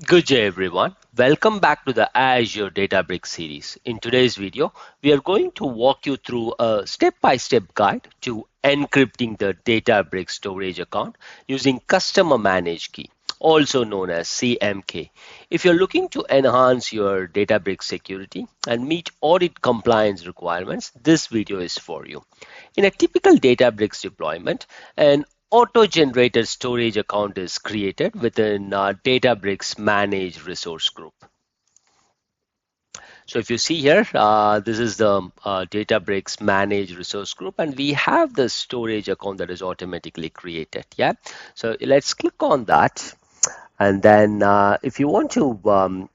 Good day everyone. Welcome back to the Azure Databricks series. In today's video, we are going to walk you through a step-by-step guide to encrypting the Databricks storage account using Customer Managed Key, also known as CMK. If you're looking to enhance your Databricks security and meet audit compliance requirements, this video is for you. In a typical Databricks deployment, an auto-generated storage account is created within Databricks Managed Resource Group. So if you see here, this is the Databricks Managed Resource Group, and we have the storage account that is automatically created. Yeah. So let's click on that. And then if you want to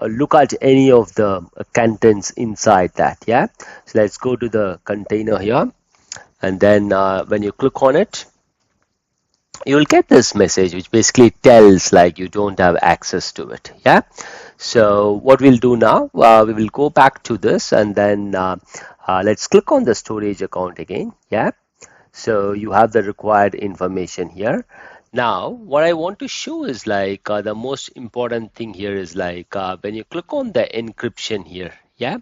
look at any of the contents inside that, yeah. So let's go to the container here. And then when you click on it, you will get this message which basically tells like you don't have access to it. Yeah. So what we'll do now, we will go back to this and then let's click on the storage account again. Yeah. So you have the required information here. Now, what I want to show is like the most important thing here is like when you click on the encryption here. Yeah.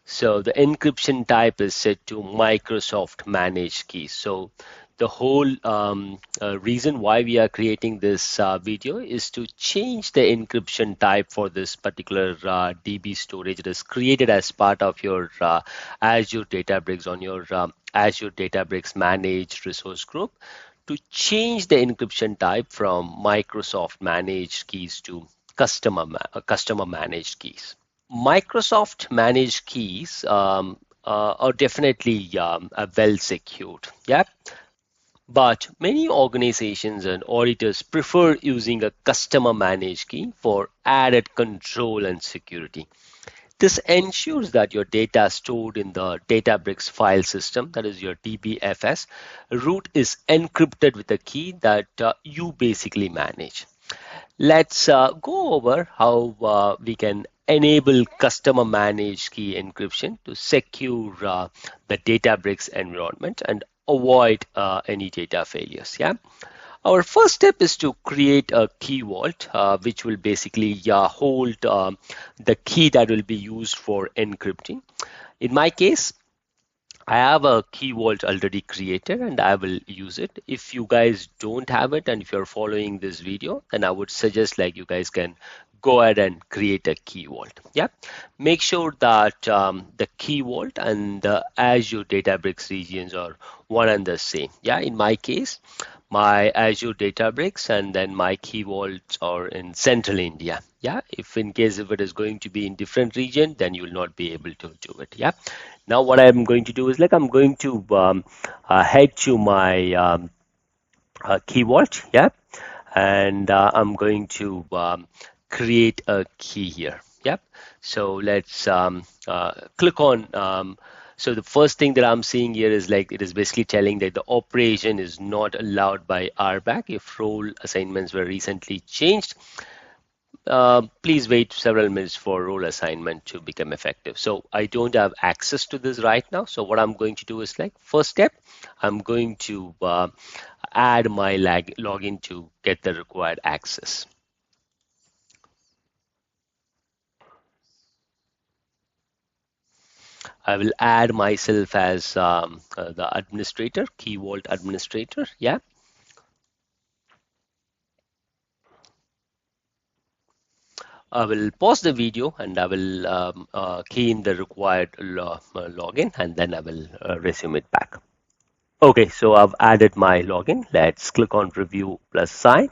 So the encryption type is set to Microsoft Managed Keys. So the whole reason why we are creating this video is to change the encryption type for this particular DB storage that is created as part of your Azure Databricks on your Azure Databricks Managed Resource Group, to change the encryption type from Microsoft Managed Keys to Customer Managed Keys. Microsoft Managed Keys are definitely well secured. Yeah. But many organizations and auditors prefer using a customer managed key for added control and security. This ensures that your data stored in the Databricks file system, that is your DBFS, root is encrypted with a key that you basically manage. Let's go over how we can enable customer managed key encryption to secure the Databricks environment and avoid any data failures. Yeah. Our first step is to create a key vault, which will basically hold the key that will be used for encrypting. In my case, I have a key vault already created and I will use it. If you guys don't have it and if you're following this video, then I would suggest like you guys can go ahead and create a key vault. Yeah. Make sure that the key vault and the Azure Databricks regions are one and the same. Yeah. In my case, my Azure Databricks and then my key vaults are in central India. Yeah. If in case if it is going to be in different region, then you will not be able to do it. Yeah. Now what I'm going to do is like I'm going to head to my key vault. Yeah. And I'm going to create a key here. Yep. So let's click on. So the first thing that I'm seeing here is like it is basically telling that the operation is not allowed by RBAC if role assignments were recently changed. Please wait several minutes for role assignment to become effective. So I don't have access to this right now. So what I'm going to do is like first step, I'm going to add my login to get the required access. I will add myself as the administrator, key vault administrator. Yeah. I will pause the video and I will key in the required login and then I will resume it back. Okay, so I've added my login. Let's click on review plus assign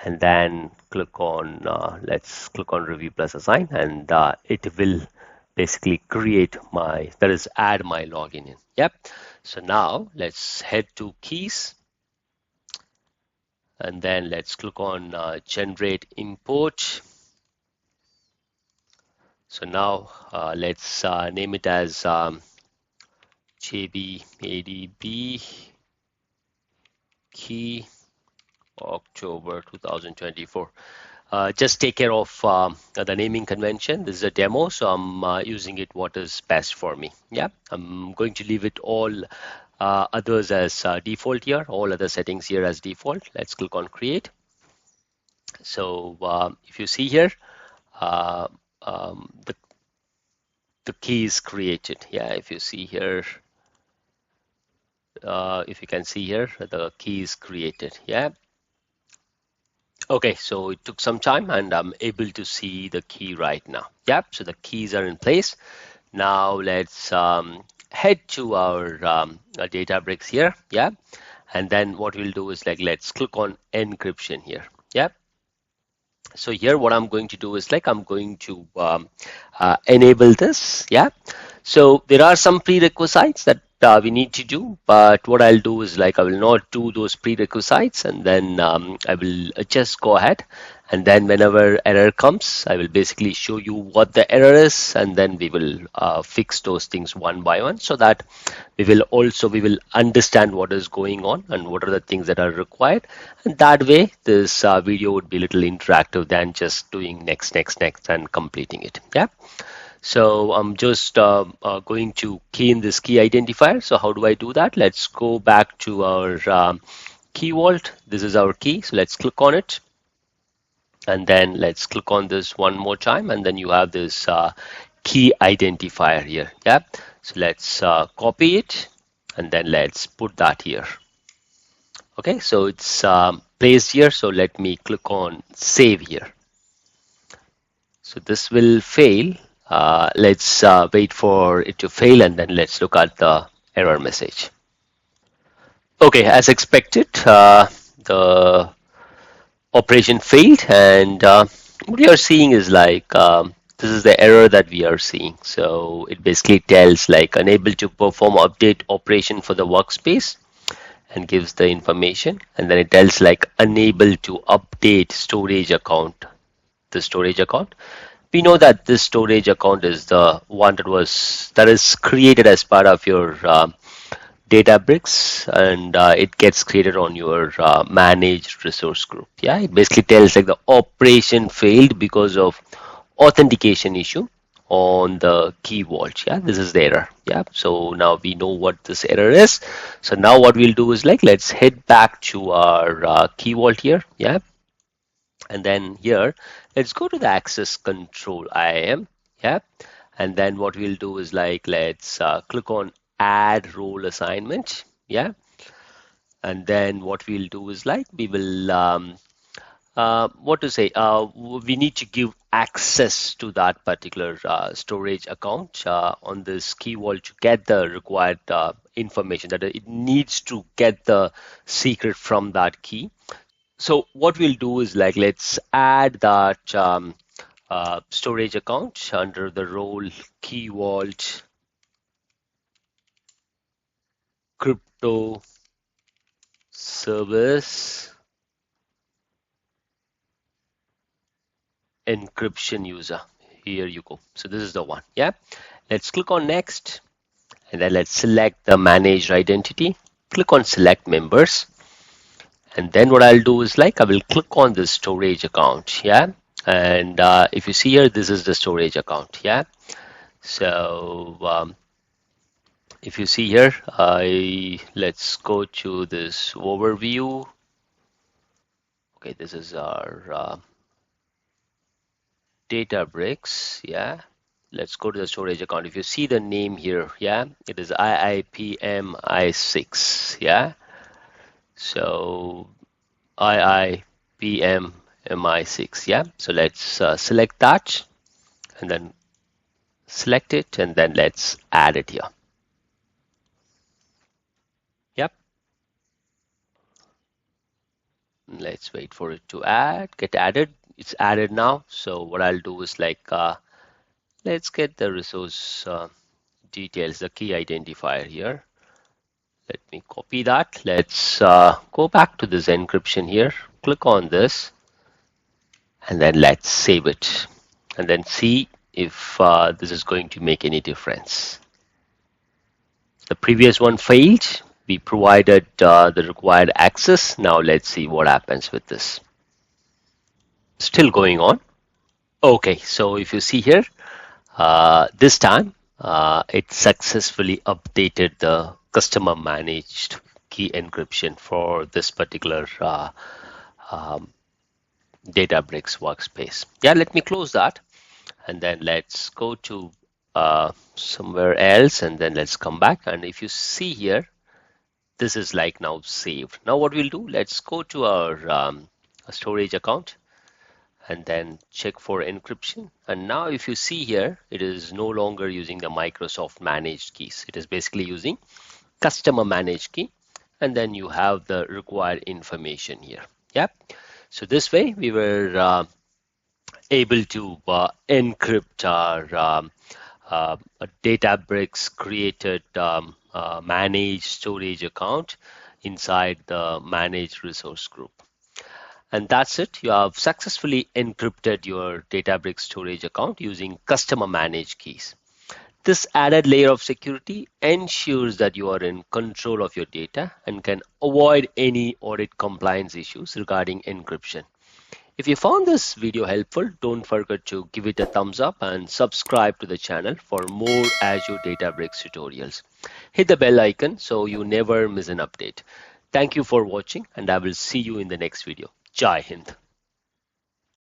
and then click on let's click on review plus assign and it will basically create my, that is add my login in. Yep. So now let's head to keys and then let's click on generate import. So now let's name it as JBADB key October 2024. Just take care of the naming convention. This is a demo, so I'm using it what is best for me. Yeah, I'm going to leave it all others as default here, all other settings here as default. Let's click on create. So if you see here, uh, um, the key is created. Yeah, if you see here, if you can see here, the key is created. Yeah. Okay, so it took some time and I'm able to see the key right now. Yep, so the keys are in place. Now let's head to our Databricks here. Yeah, and then what we'll do is like let's click on encryption here. Yep. So here what I'm going to do is like I'm going to enable this. Yeah. So there are some prerequisites that we need to do, but what I'll do is like I will not do those prerequisites, and then I will just go ahead, and then whenever error comes, I will basically show you what the error is, and then we will fix those things one by one, so that we will understand what is going on and what are the things that are required, and that way this video would be a little interactive than just doing next and completing it. Yeah. So I'm just going to key in this key identifier. So how do I do that? Let's go back to our key vault. This is our key. So let's click on it. And then let's click on this one more time. And then you have this key identifier here. Yeah. So let's copy it. And then let's put that here. Okay. So it's placed here. So let me click on save here. So this will fail. Let's wait for it to fail and then let's look at the error message. Okay, as expected, the operation failed, and what we are seeing is like this is the error that we are seeing. So it basically tells like unable to perform update operation for the workspace and gives the information, and then it tells like unable to update storage account, the storage account. We know that this storage account is the one that is created as part of your Databricks, and it gets created on your managed resource group. Yeah, it basically tells like the operation failed because of authentication issue on the key vault. Yeah, this is the error. Yeah, so now we know what this error is. So now what we'll do is like let's head back to our key vault here. Yeah, and then here let's go to the access control IAM. Yeah, and then what we'll do is like let's click on add role assignment. Yeah, and then what we'll do is like we will what to say we need to give access to that particular storage account on this key vault to get the required information, that it needs to get the secret from that key. So what we'll do is like let's add that storage account under the role key vault crypto service encryption user. Here you go. So this is the one. Yeah. Let's click on next, and then let's select the managed identity. Click on select members. And then what I'll do is like I will click on the storage account. Yeah. And if you see here, this is the storage account. Yeah. So if you see here, let's go to this overview. Okay, this is our Databricks. Yeah, let's go to the storage account. If you see the name here, yeah, it is IIPMI6. Yeah, so IIPMMI6. Yeah, so let's select that and then select it, and then let's add it here. Yep. Let's wait for it to get added. It's added now. So what I'll do is like let's get the resource details, the key identifier here. Let me copy that. Let's go back to this encryption here. Click on this, and then let's save it, and then see if this is going to make any difference. The previous one failed. We provided the required access. Now let's see what happens with this. Still going on. Okay, so if you see here, this time it successfully updated the customer managed key encryption for this particular Databricks workspace. Yeah, let me close that, and then let's go to somewhere else, and then let's come back. And if you see here, this is like now saved. Now what we'll do, let's go to our storage account and then check for encryption. And now if you see here, it is no longer using the Microsoft managed keys. It is basically using customer managed key, and then you have the required information here. Yep. So this way we were able to encrypt our Databricks created managed storage account inside the managed resource group. And that's it. You have successfully encrypted your Databricks storage account using customer managed keys. This added layer of security ensures that you are in control of your data and can avoid any audit compliance issues regarding encryption. If you found this video helpful, don't forget to give it a thumbs up and subscribe to the channel for more Azure Databricks tutorials. Hit the bell icon so you never miss an update. Thank you for watching, and I will see you in the next video. Jai Hind.